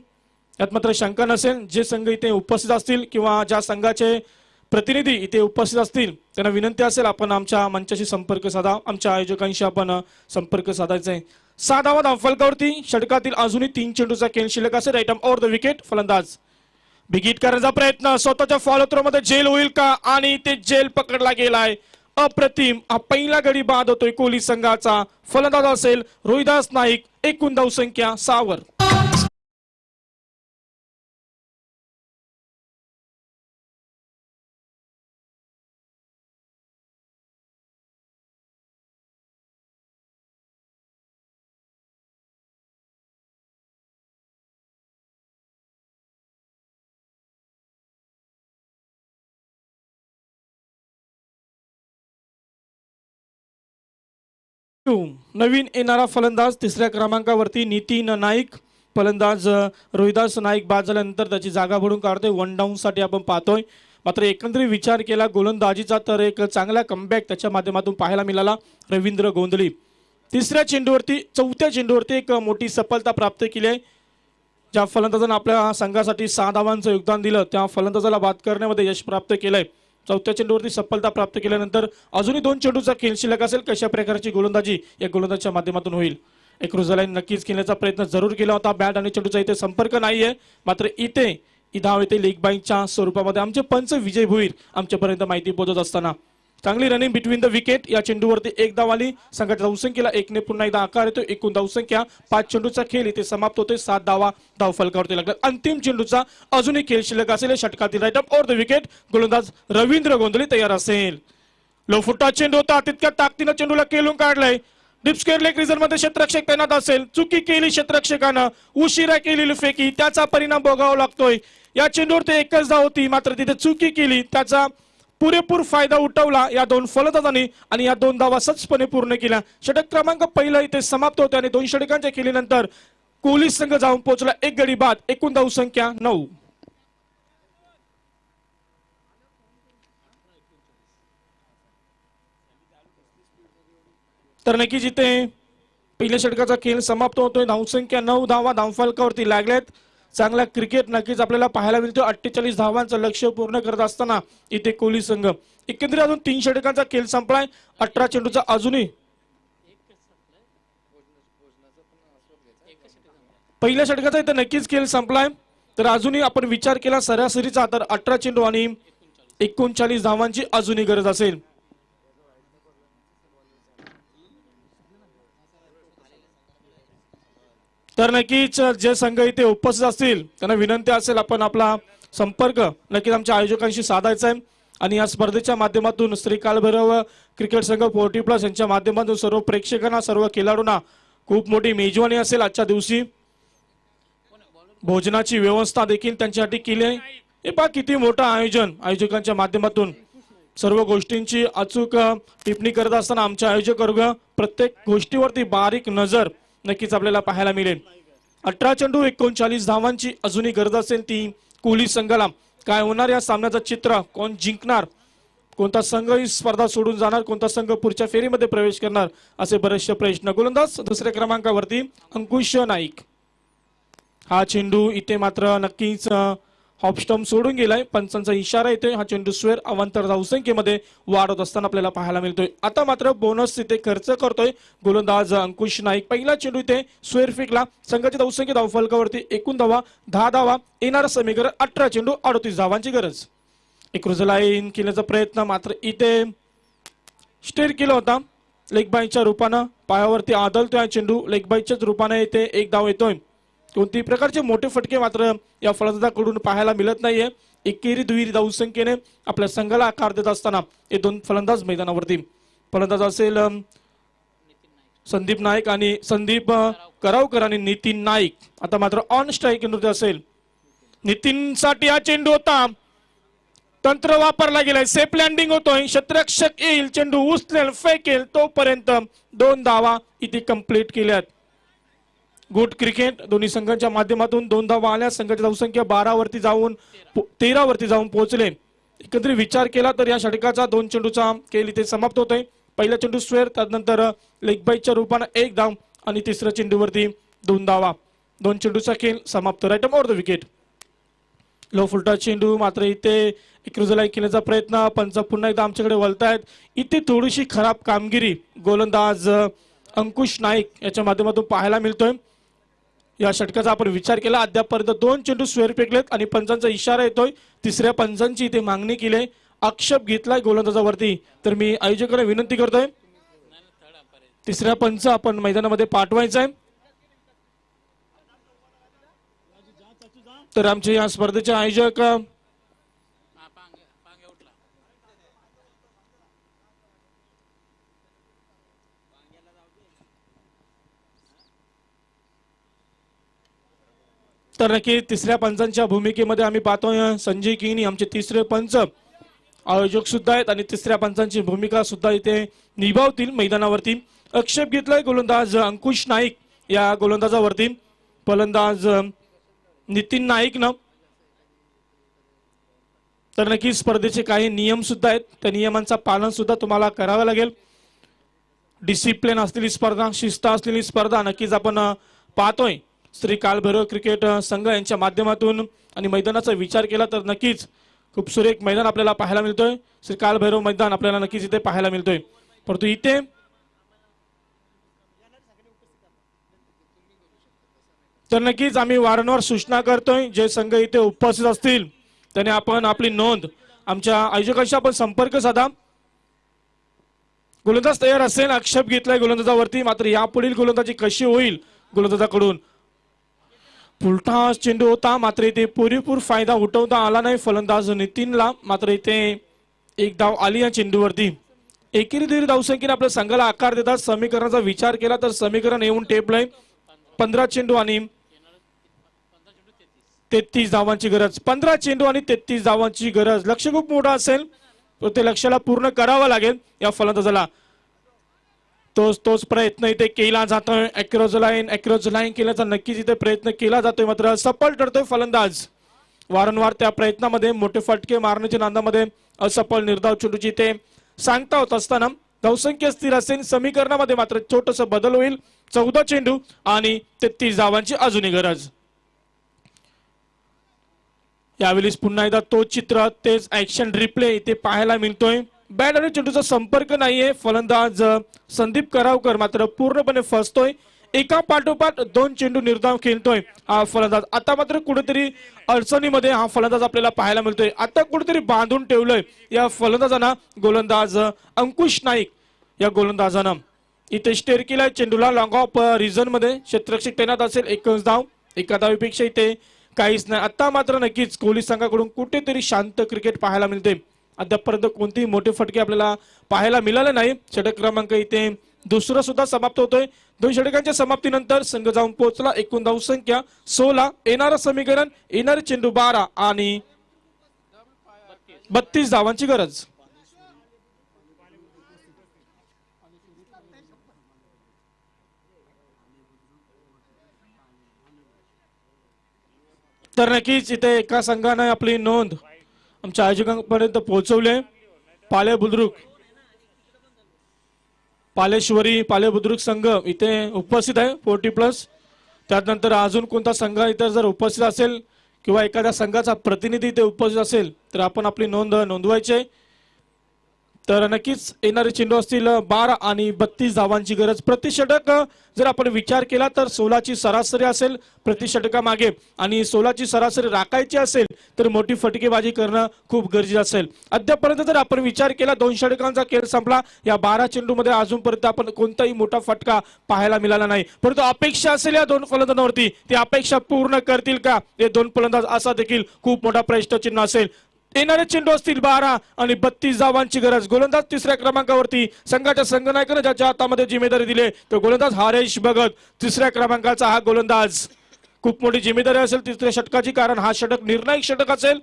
S2: यात मात्र शंका नसेल. जे संघ इथे उपस्थित असतील किंवा ज्या संघाचे प्रतिनिधी इथे उपस्थित असतील त्यांना विनंती असेल आपण आमच्या मंचाशी संपर्क साधा. आमच्या आयोजकांशी आपण संपर्क साधायचा आहे. 6 धावा धावफलकावरती. षटकातील अजूनही 3 चेंडूचा खेळ शिल्लक असेल. Right over the wicket. फलंदाज बिगिट करण्याचा प्रयत्न. स्वतःच्या फॉलो थ्रो मध्ये जेल होईल का, आणि ते जेल पकडला गेलाय. अप्रतिम. हा पहिला गडी बाद होतोय कोहली संघाचा. फलंदाज असेल रोहिदास नाईक. एकूण धावसंख्या 6 वर. नवीन येणारा फलंदाज 3ऱ्या क्रमांकावरती नितीन नाईक. फलंदाज रोहिदास नाईक बाद झाल्यानंतर त्याची जागा भरून काढतोय. 1 डाऊन साठी आपण पाहतोय. मात्र एकंदरीत विचार केला गोलंदाजीचा तर एक चांगला कमबॅक त्याच्या माध्यमातून पाहायला मिळाला. रवींद्र गोंधली 3ऱ्या चेंडूवरती 4थ्या चेंडूवरती एक मोठी सफलता प्राप्त केली आहे. ज्या फलंदाजानं आपल्या संघासाठी 6 धावांचं योगदान दिलं त्या फलंदाजाला बाद करण्यामध्ये यश प्राप्त केलंय. चौथ्या चेंडूवरती सफलता प्राप्त केल्यानंतर अजूनही 2 चेंडूचा खेळ शिल्लक असेल. कशा प्रकारची गोलंदाजी या गोलंदाजीच्या माध्यमातून होईल. एक क्रुझलाईन नक्कीच खेळण्याचा प्रयत्न जरूर केला होता. बॅट आणि चेंडूचा इथे संपर्क नाहीये. मात्र इथे ही धाव येते लेग बाईच्या स्वरूपामध्ये. आमचे पंच विजय भोईर आमच्यापर्यंत माहिती पोहोचत असताना चांगली रनिंग बिटवीन द विकेट. या चेंडूवरती 1 धाव आली. संघाच्या धावसंख्येला 1 ने पुन्हा एकदा आकार येतो. एकूण धावसंख्या 5 चेंडूचा खेळ इथे समाप्त होते. 7 धावा धाव फलकावरती लागतात. अंतिम चेंडूचा अजूनही खेळ शिल्लक असेल. षटकातील right up over the wicket. गोलंदाज रवींद्र गोंधळी तयार असेल. लो फुटा चेंडू होता. तितक्या ताकदीनं चेंडूला केलून काढलाय. डिप्सकेअर लेग रिझन मध्ये क्षेत्ररक्षक तैनात असेल. चुकी केली क्षेत्ररक्षकानं. उशिरा केलेली फेकी त्याचा परिणाम भोगावा लागतोय. या चेंडूवरती 1च धाव होती. मात्र तिथे चुकी केली त्याचा पुरेपूर फायदा उठवला या 2 फलंदाजांनी आणि या 2 धावा सचपणे पूर्ण केल्या. षटक क्रमांक पहिला इथे समाप्त होते आणि 2 षटकांच्या खेळीनंतर कोहली संघ जाऊन पोहोचला 1 गडी बाद. एकूण धावसंख्या 9. तर नक्कीच इथे पहिल्या षटकाचा खेळ समाप्त होतोय. धावसंख्या 9 धावा धावफलकावरती लागल्यात. चांगला क्रिकेट नक्कीच आपल्याला पाहायला मिळतो. 48 धावांचं लक्ष्य पूर्ण करत असताना इथे कोहली संघ एकंदरीत अजून 3 षटकांचा खेळ संपलाय. 18 चेंडूचा अजूनही पहिल्या षटकाचा इथे नक्कीच खेळ संपलाय. तर अजूनही आपण विचार केला सरासरीचा तर 18 चेंडू आणि 39 धावांची अजूनही गरज असेल. तर नक्कीच जे संघ इथे उपस्थित असतील त्यांना विनंती असेल आपण आपला संपर्क नक्कीच आमच्या आयोजकांशी साधायचा आहे. आणि या स्पर्धेच्या माध्यमातून श्री कालभैरव क्रिकेट संघ 40+ यांच्या माध्यमातून सर्व प्रेक्षकांना सर्व खेळाडूंना खूप मोठी मेजवानी असेल. आजच्या दिवशी भोजनाची व्यवस्था देखील त्यांच्यासाठी केली आहे. हे पहा किती मोठं आयोजन आयोजकांच्या माध्यमातून सर्व गोष्टींची अचूक टिप्पणी करत असताना आमचे आयोजक वर्ग प्रत्येक गोष्टीवरती बारीक नजर नक्कीच आपल्याला पाहायला मिळेल. 18 चेंडू 39 धावांची अजूनही गरज असेल ती कोहली संघाला. काय होणार या सामन्याचं चित्र, कोण जिंकणार, कोणता संघ ही स्पर्धा सोडून जाणार, कोणता संघ पुढच्या फेरीमध्ये प्रवेश करणार असे बरेचसे प्रश्न. गोलंदाज दुसऱ्या क्रमांकावरती अंकुश नाईक. हा चेंडू इथे मात्र नक्कीच हॉप स्टंप सोडून गेलाय. पंचांचा इशारा येतोय. हा चेंडू स्क्वेअर अवांतर धावसंख्येमध्ये वाढ होत असताना आपल्याला पाहायला मिळतोय. आता मात्र बोनस इथे खर्च करतोय गोलंदाज अंकुश नाईक. पहिला चेंडू इथे स्क्वेअर फेकला. संघाची धावसंख्या धावफलकावरती एकूण धावा 10 धावा. येणारं समीकरण 18 चेंडू 38 धावांची गरज. एक क्रुझलाईन खेळण्याचा प्रयत्न मात्र इथे स्टेर केला होता लेग बाईच्या रूपानं. पायावरती आदळतोय चेंडू. लेग बाईच्याच रूपाने इथे 1 धाव येतोय. कोणत्याही प्रकारचे मोठे फटके मात्र या फलंदाजाकडून पाहायला मिळत नाहीये. एकेरी दुहेरी धावसंख्येने आपल्या संघाला आकार देत असताना हे 2 फलंदाज मैदानावरती. फलंदाज असेल संदीप नाईक आणि संदीप करावकर आणि नितीन नाईक. आता मात्र ऑन स्ट्राईक मध्ये असेल. नितीनसाठी हा चेंडू होता. तंत्र वापरला गेलाय. सेफ लँडिंग होतोय. क्षेत्ररक्षक येईल चेंडू उचलेल फेकेल तोपर्यंत 2 धावा इथे कंप्लीट केल्यात. गुड क्रिकेट दोन्ही संघांच्या माध्यमातून 2 धावा आल्या. संघाची धावसंख्या 12 वरती जाऊन 13 वरती जाऊन पोहोचले. एकंदरीत विचार केला तर या षटकाचा 2 चेंडूचा खेळ इथे समाप्त होतोय. पहिला चेंडू स्क्वेअर, त्यानंतर लेग बाईच्या रूपाने 1 धाव आणि तिसऱ्या चेंडूवरती 2 धावा. 2 चेंडूचा खेळ समाप्त. Right over the wicket. Low फुलटा चेंडू मात्र इथे क्रुझलाईन खेळण्याचा प्रयत्न. पंच पुन्हा एकदा आमच्याकडे वळतायत. इथे थोडीशी खराब कामगिरी गोलंदाज अंकुश नाईक याच्या माध्यमातून पाहायला मिळतोय. या षटकाचा आपण विचार केला अद्यापर्यंत 2 चेंडू स्क्वेअर फेकलेत आणि पंचांचा इशारा येतोय. तिसऱ्या पंचांची इथे मागणी केली. आक्षेप घेतलाय गोलंदाजावरती. तर मी आयोजकांना विनंती करतोय तिसऱ्या पंच आपण मैदानामध्ये पाठवायचा आहे. तर आमचे या स्पर्धेचे आयोजक तर नक्की तिसऱ्या पंचांच्या भूमिकेमध्ये आम्ही पाहतोय संजय किनी आमचे तिसरे पंच आयोजक सुद्धा आहेत आणि तिसऱ्या पंचांची भूमिका सुद्धा इथे निभावतील मैदानावरती. आक्षेप घेतलाय गोलंदाज अंकुश नाईक या गोलंदाजावरती. फलंदाज नितीन नाईक न. तर नक्की स्पर्धेचे काही नियम सुद्धा आहेत. त्या नियमांचा पालन सुद्धा तुम्हाला करावं लागेल. डिसिप्लिन असलेली स्पर्धा, शिस्त असलेली स्पर्धा नक्कीच आपण पाहतोय. श्री कालभैरव क्रिकेट संघ यांच्या माध्यमातून आणि मैदानाचा विचार केला तर नक्कीच खूप सुरेख मैदान आपल्याला पाहायला मिळतोय. श्री कालभैरव मैदान आपल्याला नक्कीच इथे पाहायला मिळतोय. परंतु इथे तर नक्कीच आम्ही वारंवार सूचना करतोय जे संघ इथे उपस्थित असतील त्याने आपण आपली नोंद आमच्या आयोजकांशी आपण संपर्क साधा. गोलंदाज तयार असेल, आक्षेप घेतलाय गोलंदाजावरती, मात्र यापुढील गोलंदाजी कशी होईल गोलंदाजाकडून. फुलटा चेंडू होता मात्र इथे पुरेपूर फायदा उठवता आला नाही फलंदाज नितीनला. मात्र इथे एक धाव आली या चेंडूवरती. एकेरी दीड धावसंख्येने आपल्या संघाला आकार देतात. समीकरणाचा विचार केला तर समीकरण येऊन टेपलंय 15 चेंडू आणि 33 धावांची गरज. 15 चेंडू आणि 33 धावांची गरज. लक्ष खूप मोठं असेल तर ते लक्ष्याला पूर्ण करावं लागेल या फलंदाजाला. तोच प्रयत्न इथे केला जातोय. अक्रॉस लाईन केल्याचा नक्कीच इथे प्रयत्न केला जातोय मात्र सफल ठरतोय फलंदाज. वारंवार त्या प्रयत्नामध्ये मोठे फटके मारण्याच्या नादामध्ये असफल निर्धाव चेंडूची इथे सांगता होत असताना धावसंख्या स्थिर असेल. समीकरणामध्ये मात्र छोटस बदल होईल. 14 चेंडू आणि 33 धावांची अजूनही गरज. यावेळी पुन्हा एकदा तो चित्र तेच ऍक्शन रिप्ले इथे पाहायला मिळतोय. बॅट आणि चेंडूचा संपर्क नाहीये. फलंदाज संदीप करावकर मात्र पूर्णपणे फसतोय. एका पाठोपाठ 2 चेंडू निर्धाव खेळतोय हा फलंदाज. आता मात्र कुठेतरी अडचणीमध्ये हा फलंदाज आपल्याला पाहायला मिळतोय. आता कुठेतरी बांधून ठेवलंय या फलंदाजांना गोलंदाज अंकुश नाईक या गोलंदाजानं. इथे स्टेअर केलाय चेंडूला लॉंग ऑफ रिझन मध्ये. क्षेत्ररक्षक तैनात असेल. 21 धाव. एका धावीपेक्षा इथे काहीच नाही. आता मात्र नक्कीच कोहली संघाकडून कुठेतरी शांत क्रिकेट पाहायला मिळते. अद्यापर्यंत कोणतेही मोठे फटके आपल्याला पाहायला मिळाले नाही. षटक क्रमांक इथे दुसरा सुद्धा समाप्त होतोय. 2 षटकांच्या समाप्तीनंतर संघ जाऊन पोहोचला. एकूण धावसंख्या 16. येणारं समीकरण येणारे चेंडू 12 आणि 32 धावांची गरज. तर नक्कीच इथे एका संघाने आपली नोंद आमच्या आयोजकांपर्यंत पोहोचवले. पाले बुद्रुक पाले बुद्रुक संघ इथे उपस्थित आहे 40+. त्यानंतर अजून कोणता संघ इथे जर उपस्थित असेल किंवा एखाद्या संघाचा प्रतिनिधी इथे उपस्थित असेल तर आपण आपली नोंद नोंदवायची आहे. तर नक्कीच येणारे चेंडू असतील 12 आणि 32 धावांची गरज. प्रति षटक जर आपण विचार केला तर 16ची सरासरी असेल प्रति षटकामागे आणि 16ची सरासरी राखायची असेल तर मोठी फटकेबाजी करणं खूप गरजेचं असेल. अद्यापर्यंत जर आपण विचार केला 2 षटकांचा खेळ संपला. या 12 चेंडू मध्ये अजूनपर्यंत आपण कोणताही मोठा फटका पाहायला मिळाला नाही. परंतु अपेक्षा असेल या 2 फलंदाजांवरती ती अपेक्षा पूर्ण करतील का हे 2 फलंदाज असा देखील खूप मोठा प्रश्नचिन्ह असेल. येणारे चेंडू असतील 12 आणि 32 धावांची गरज. गोलंदाज 3ऱ्या क्रमांकावरती संघाच्या संघनायकाने ज्याच्या हातामध्ये जिम्मेदारी दिली तो गोलंदाज हरेश भगत. 3ऱ्या क्रमांकाचा हा गोलंदाज. खूप मोठी जिम्मेदारी असेल 3ऱ्या षटकाची कारण हा षटक निर्णायक षटक असेल.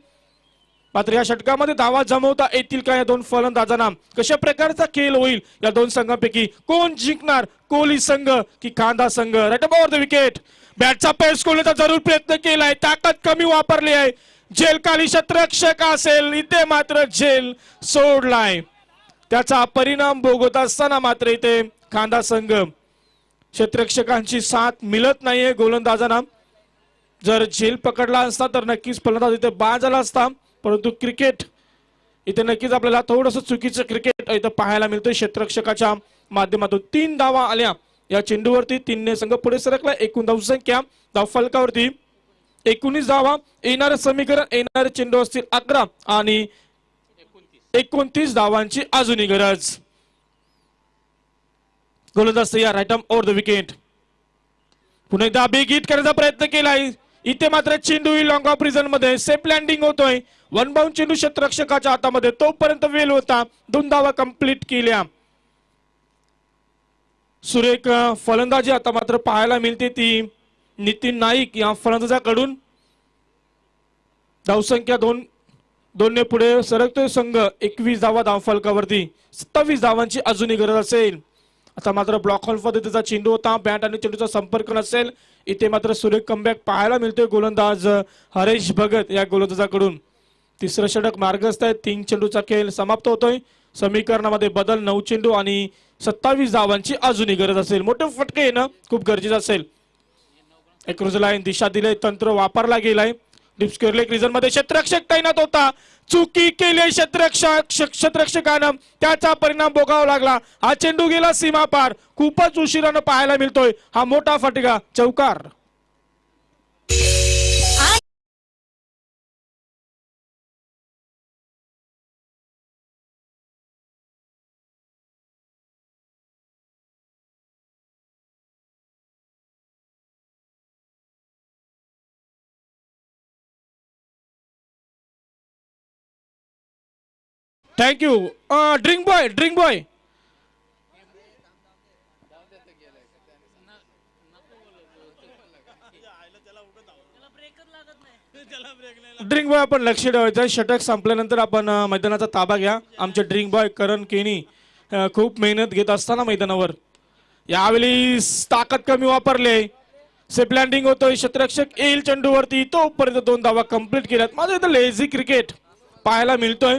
S2: मात्र या षटकामध्ये धावा जमवता येतील का या 2 फलंदाजांना. कशा प्रकारचा खेळ होईल या 2 संघांपैकी कोण जिंकणार. कोहली संघ की कांदा संघ. Right about the wicket. बॅटचा पेस कोहलीचा जरूर प्रयत्न केलाय. ताकद कमी वापरली आहे. झेल खाली क्षेत्ररक्षक असेल इथे मात्र झेल सोडलाय. त्याचा परिणाम भोगत असताना मात्र इथे कांदा संघ क्षेत्ररक्षकांची साथ मिळत नाहीये गोलंदाजांना. जर झेल पकडला असता तर नक्कीच फलंदाज इथे बाद झाला असता. परंतु क्रिकेट इथे नक्कीच आपल्याला थोडंसं चुकीचं क्रिकेट इथं पाहायला मिळतंय क्षेत्ररक्षकाच्या माध्यमातून. 3 धावा आल्या या चेंडूवरती. 3ने संघ पुढे सरकला. एकूण धावसंख्या धावफलकावरती 19 धावा. येणारे समीकरण येणारे चेंडू असतील 11 आणि 29 धावांची अजूनही गरज. गोलंदाज तयार. Right arm over the wicket. पुन्हा एकदा बिग हिट करण्याचा प्रयत्न केलाय. इथे मात्र चेंडू लॉंग ऑफ रिझन मध्ये सेफ लँडिंग होतोय. 1 बाउंड चेंडू क्षेत्ररक्षकाच्या हातामध्ये. तोपर्यंत वेल होता. 2 धावा कंप्लीट केल्या. सुरेख फलंदाजी आता मात्र पाहायला मिळते ती नितीन नाईक या फलंदाजाकडून. धावसंख्या 2ने पुढे सरकतोय संघ. 21 धावा धावफलकावरती. 27 धावांची अजूनही गरज असेल. आता मात्र ब्लॉक हॉल पद्धतीचा चेंडू होता. बॅट आणि चेंडूचा संपर्क नसेल. इथे मात्र सुरेख कमबॅक पाहायला मिळतोय गोलंदाज हरेश भगत या गोलंदाजाकडून. 3रं षटक मार्गस्थ आहे. 3 चेंडूचा खेळ समाप्त होतोय. समीकरणामध्ये बदल 9 चेंडू आणि 27 धावांची अजूनही गरज असेल. मोठे फटके येणं खूप गरजेचं असेल. एक लाईन दिशा दिले, तंत्र वापरला गेलाय. डीप स्क्वेअर लेग रिजन मध्ये क्षेत्ररक्षक तैनात होता, चुकी केली क्षेत्ररक्षकानं, त्याचा परिणाम भोगावा लागला. हा चेंडू गेला सीमा पार, खूपच उशिरानं पाहायला मिळतोय हा मोठा फटका, चौकार. थँक्यू. ड्रिंक बॉय आपण लक्ष ठेवायचं. षटक संपल्यानंतर आपण मैदानाचा ताबा घ्या. आमचे ड्रिंक बॉय करण केनी खूप मेहनत घेत असताना मैदानावर यावेळी ताकद कमी वापरले. सेफ लँडिंग होतोय, क्षेत्ररक्षक येईल चेंडूवरती, तोपर्यंत 2 धावा कंप्लीट केल्यात. माझं इथं लेझी क्रिकेट पाहायला मिळतोय,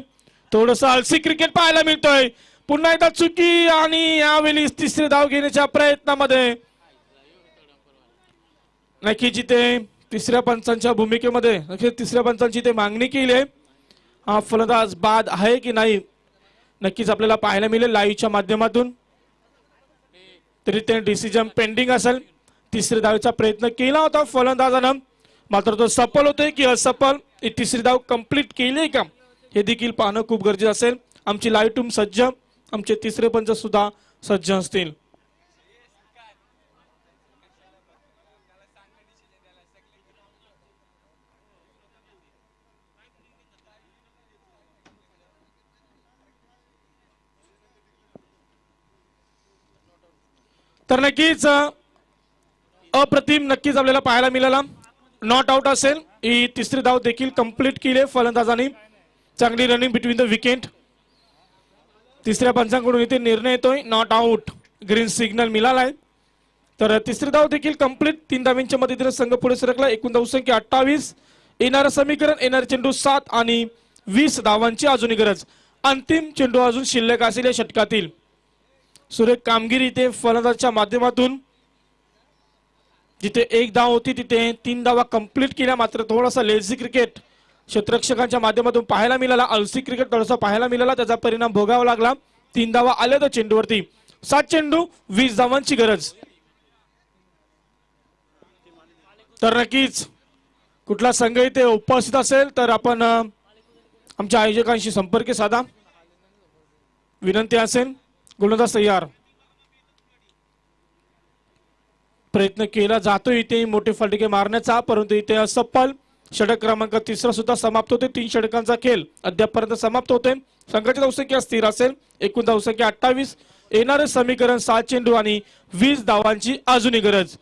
S2: थोडस आलसी क्रिकेट पाहायला मिळतोय. पुन्हा एकदा चुकी आणि यावेळी तिसरी धाव घेण्याच्या प्रयत्नामध्ये नक्की जिथे तिसऱ्या पंचांच्या भूमिकेमध्ये तिसऱ्या पंचांची ते मागणी केली आहे. हा फलंदाज बाद आहे की नाही नक्कीच आपल्याला पाहायला मिळेल लाईव्हच्या माध्यमातून. तरी ते डिसिजन पेंडिंग असेल. तिसरी धावेचा प्रयत्न केला होता फलंदाजानं, मात्र तो सफल होतोय की असफल, ही तिसरी धाव कंप्लीट केली का हे देखील पाहणं खूप गरजेचं असेल. आमची लाईव्ह टीम सज्ज, आमचे तिसरे पंच सुद्धा सज्ज असतील. तर नक्कीच अप्रतिम नक्कीच आपल्याला पाहायला मिळाला. नॉट आउट असेल. ही तिसरी धाव देखील कंप्लीट केली फलंदाजांनी. चांगली रनिंग बिटवीन द विकेट. तिसऱ्या पंचांकडून इथे निर्णय येतोय नॉट आउट, ग्रीन सिग्नल मिळालाय. तर तिसरी धाव देखील कंप्लीट. 3 धावांच्या मदतीने संघ पुढे सरकला. एकूण धावसंख्या 28. येणारं समीकरण, येणारे चेंडू 7 आणि 20 धावांची अजूनही गरज. अंतिम चेंडू अजून शिल्लक असेल या षटकातील. सुरेख कामगिरी इथे फलंदाजाच्या माध्यमातून. जिथे 1 धाव होती तिथे 3 धावा कंप्लीट केल्या. मात्र थोडासा लेझी क्रिकेट क्षेत्ररक्षकांच्या माध्यमातून पाहायला मिळाला. आलसी क्रिकेट थोडासा पाहायला मिळाला, त्याचा परिणाम भोगावा लागला. 3 धावा आल्या तर चेंडूवरती. 7 चेंडू 20 धावांची गरज. तर नक्कीच कुठला संघ इथे उपस्थित असेल तर आपण आमच्या आयोजकांशी संपर्क साधा. विनंती असेल. गोलंदाज तयार. प्रयत्न केला जातो इथे मोठे फटके मारण्याचा, परंतु इथे असफल. षटक क्रमांक 3 सुद्धा समाप्त होते. 3 षटकांचा खेळ अद्यापपर्यंत समाप्त होते. संघाची धावसंख्या स्थिर असेल. एकूण धावसंख्या 28. येणारे समीकरण 7 चेंडू आणि 20 धावांची अजूनही गरज.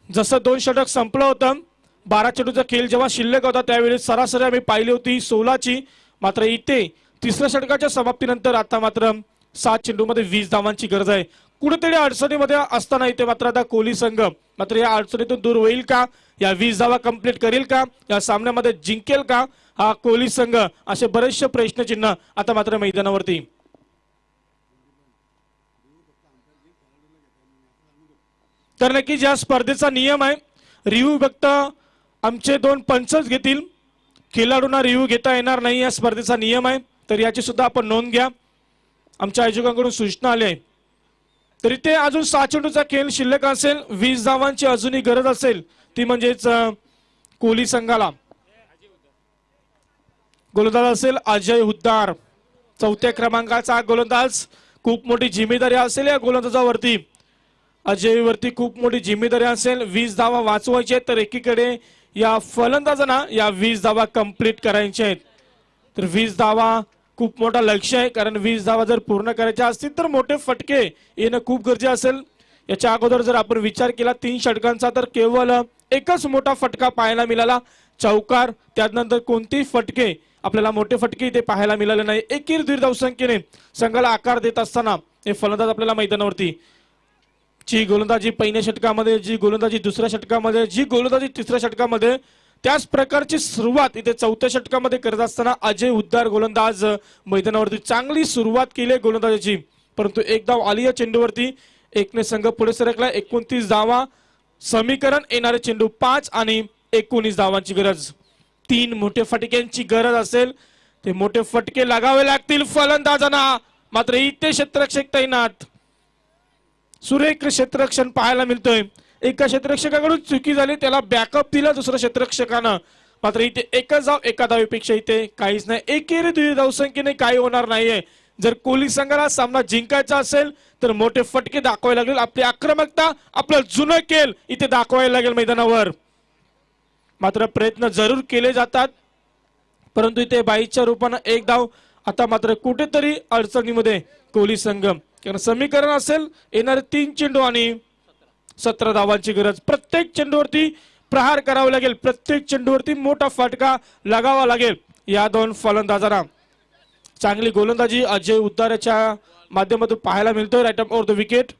S2: जसं 2 षटक संपलं होतं, 12 चेंडूचा खेळ जेव्हा शिल्लक होता त्यावेळी सरासरी आम्ही पाहिली होती 16ची. मात्र इथे तिसऱ्या षटकाच्या समाप्तीनंतर आता मात्र 7 चेंडूमध्ये 20 धावांची गरज आहे. कुठेतरी अडचणीमध्ये असताना इथे मात्र आता कोहली संघ मात्र या अडचणीतून दूर होईल का, या 20 धावा कंप्लीट करेल का, या सामन्यामध्ये जिंकेल का हा कोहली संघ, असे बरेचसे प्रश्नचिन्ह आता मात्र मैदानावरती. तर नक्कीच या स्पर्धेचा नियम आहे, रिव्ह्यू फक्त आमचे 2 पंचच घेतील, खेळाडूंना रिव्ह्यू घेता येणार नाही, या स्पर्धेचा नियम आहे. तर याची सुद्धा आपण नोंद घ्या. आमच्या आयोजकांकडून सूचना आली आहे. तरी ते अजून 7 चेंडूचा खेळ शिल्लक असेल, 20 धावांची अजूनही गरज असेल, ती म्हणजेच कोहली संघाला. गोलंदाज असेल अजय हुद्दार, 4थ्या क्रमांकाचा गोलंदाज. खूप मोठी जिम्मेदारी असेल या गोलंदाजावरती. अजय वरती खूप मोठी जिम्मेदारी असेल. 20 धावा वाचवायचे, तर एकीकडे या फलंदाजांना या 20 धावा कंप्लीट करायचे आहेत. तर 20 धावा खूप मोठा लक्ष्य आहे, कारण 20 धावा जर पूर्ण करायच्या असतील तर मोठे फटके येणं खूप गरजेचं असेल. याच्या अगोदर जर आपण विचार केला 3 षटकांचा, तर केवळ एकच मोठा फटका पाहायला मिळाला, चौकार. त्यानंतर कोणतेही फटके आपल्याला मोठे फटके इथे पाहायला मिळाले नाही. एकीर दीड धावसंख्येने संघाला आकार देत असताना हे फलंदाज आपल्याला मैदानावरती. जी गोलंदाजी पहिल्या षटकामध्ये, जी गोलंदाजी दुसऱ्या षटकामध्ये, जी गोलंदाजी तिसऱ्या षटकामध्ये, त्याच प्रकारची सुरुवात इथे 4थ्या षटकामध्ये करत असताना अजय हुद्दार गोलंदाज मैदानावरती चांगली सुरुवात केली गोलंदाजीची, परंतु 1 धाव आली या चेंडूवरती. 1ने संघ पुढे सरकला. 29 धावा समीकरण येणारे चेंडू 5 आणि 19 धावांची गरज. 3 मोठे फटक्यांची गरज असेल ते मोठे फटके लागावे लागतील फलंदाजांना. मात्र इथे क्षेत्ररक्षक तैनात. सुरेख क्षेत्ररक्षण पाहायला मिळतोय. एका क्षेत्ररक्षकाकडून चुकी झाली त्याला बॅकअप दिला दुसऱ्या क्षेत्ररक्षकानं. मात्र इथे एकच धाव एका धावेपेक्षा इथे काहीच नाही. एकेरी द्वितीय धावसंख्येने काही होणार नाहीये. जर कोहली संघाला सामना जिंकायचा असेल तर मोठे फटके दाखवावे लागेल. आपली आक्रमकता आपलं जुनं खेळ इथे दाखवायला लागेल मैदानावर. मात्र प्रयत्न जरूर केले जातात परंतु इथे बाईच्या रूपानं एक धाव. आता मात्र कुठेतरी अडचणीमध्ये कोहली संघ. कारण समीकरण असेल येणारे 3 चेंडू आणि 17 धावांची गरज. प्रत्येक चेंडूवरती प्रहार करावा लागेल. प्रत्येक चेंडूवरती मोठा फटका लागावा लागेल या 2 फलंदाजांना. चांगली गोलंदाजी अजय उद्दाराच्या माध्यमातून पाहायला मिळतोय. Right off over the wicket.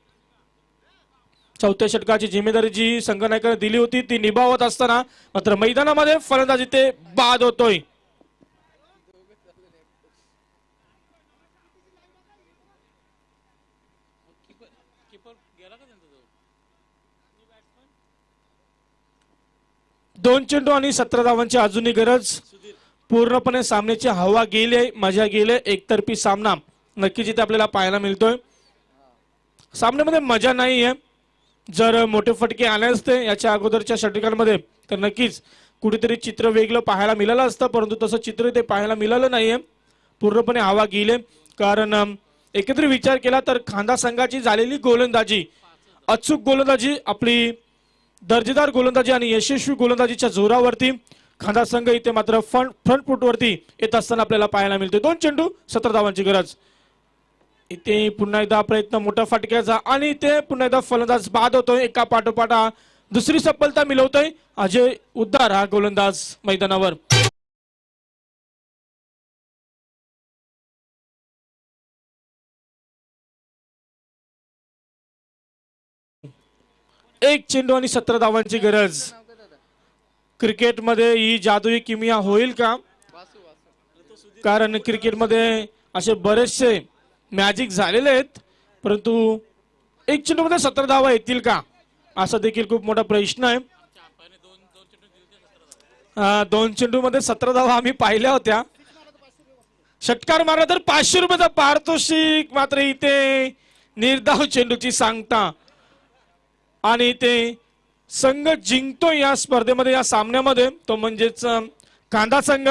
S2: चौथ्या षटकाची जिम्मेदारी जी संघनायकाने दिली होती ती निभावत असताना मात्र मैदानामध्ये फलंदाजी ते बाद होतोय. दोन चेंडू आणि 17 धावांची अजूनही गरज. पूर्णपणे सामन्याची हवा गेली, मजा गेली. एकतर्फी सामना नक्कीच इथे आपल्याला पाहायला मिळतोय. सामन्यामध्ये मजा नाहीये. जर मोठे फटके आले असते याच्या अगोदरच्या षटकांमध्ये तर नक्कीच कुठेतरी चित्र वेगळं पाहायला मिळालं असतं परंतु तसं चित्र ते पाहायला मिळालं नाहीये. पूर्णपणे हवा गेली. कारण एकत्रित विचार केला तर खांदा संघाची झालेली गोलंदाजी, अचूक गोलंदाजी, आपली दर्जेदार गोलंदाजी आणि यशस्वी गोलंदाजीच्या जोरावरती खांदा संघ इथे मात्र फ्रंट फुटवरती येत असताना आपल्याला पाहायला मिळते. 2 चेंडू 17 धावांची गरज. इथे पुन्हा एकदा प्रयत्न मोठा फटक्याचा आणि इथे पुन्हा एकदा फलंदाज बाद होतोय. एका पाठोपाठ दुसरी सफलता मिळवतोय अजय उद्दार हा गोलंदाज मैदानावर. एक चेंडू आणि 17 धावांची गरज. क्रिकेटमध्ये ही जादुई किमया होईल का? कारण क्रिकेटमध्ये असे बरेचसे मॅजिक झालेले आहेत परंतु एक चेंडू मध्ये 17 धावा येतील का असा देखील खूप मोठा प्रश्न आहे. 2 चेंडू मध्ये 17 धावा आम्ही पाहिल्या होत्या. षटकार मारला तर 500 रुपयाचा पारितोषिक. मात्र इथे निर्धाव चेंडूची सांगता आणि ते संघ जिंकतो या स्पर्धेमध्ये या सामन्यामध्ये तो म्हणजेच खांदा संघ.